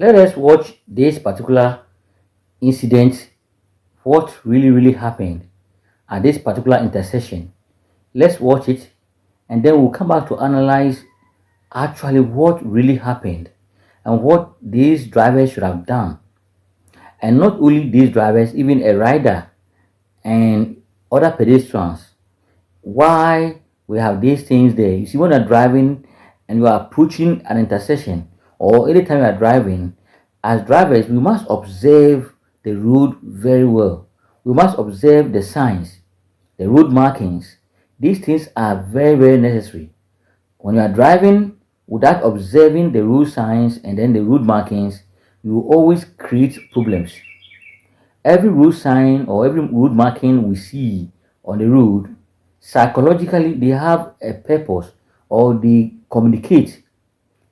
Let us watch this particular incident, what really happened at this particular intersection. Let's watch it and then we'll come back to analyze actually what really happened and what these drivers should have done. And not only these drivers, even a rider and other pedestrians. Why we have these things there? You see, when you're driving and you are approaching an intersection, or anytime you are driving, as drivers, we must observe the road very well. We must observe the signs, the road markings. These things are very necessary. When you are driving without observing the road signs and then the road markings, you will always create problems. Every road sign or every road marking we see on the road, psychologically, they have a purpose or they communicate.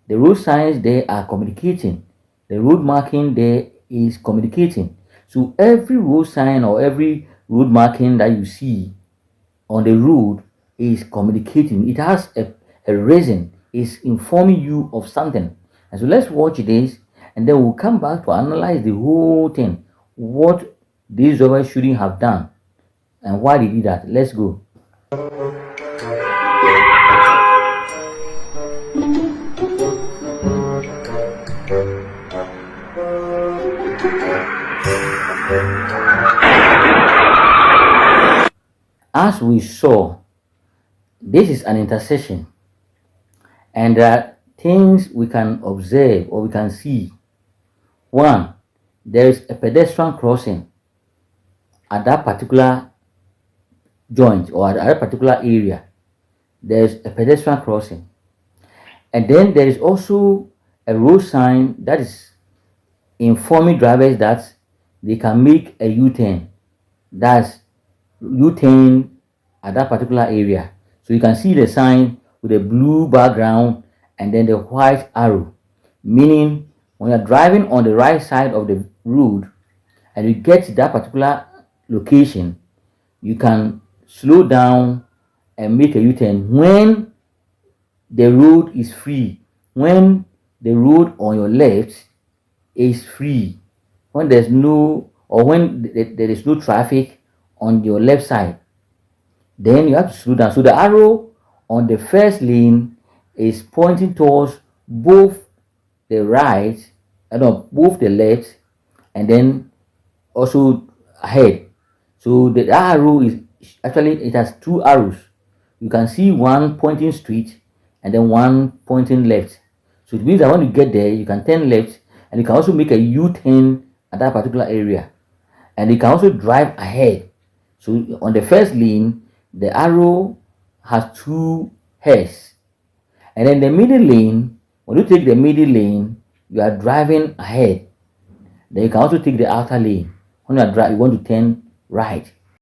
The road signs they are communicating. The road marking there is communicating. So every road sign or every road marking that you see on the road is communicating. It has a reason, is informing you of something. And so let's watch this and then we'll come back to analyze the whole thing. What these drivers shouldn't have done and why they did that. Let's go. As we saw, this is an intersection and there are things we can observe or we can see. One, there is a pedestrian crossing at that particular joint or at that particular area. There is a pedestrian crossing, and then there is also a road sign that is informing drivers that they can make a U-turn. That's U-turn at that particular area. So you can see the sign with a blue background and then the white arrow, meaning when you're driving on the right side of the road and you get to that particular location, you can slow down and make a U-turn when the road is free. When the road on your left is free, when there's no or when there is no traffic on your left side, then you have to slow down. So the arrow on the first lane is pointing towards both the right and both the left and then also ahead. So the arrow is actually it has two arrows. You can see one pointing straight and then one pointing left. So it means that when you get there, you can turn left and you can also make a U-turn at that particular area. And you can also drive ahead. So on the first lane, the arrow has two heads. And then the middle lane, when you take the middle lane, you are driving ahead. Then you can also take the outer lane. When you want to turn right.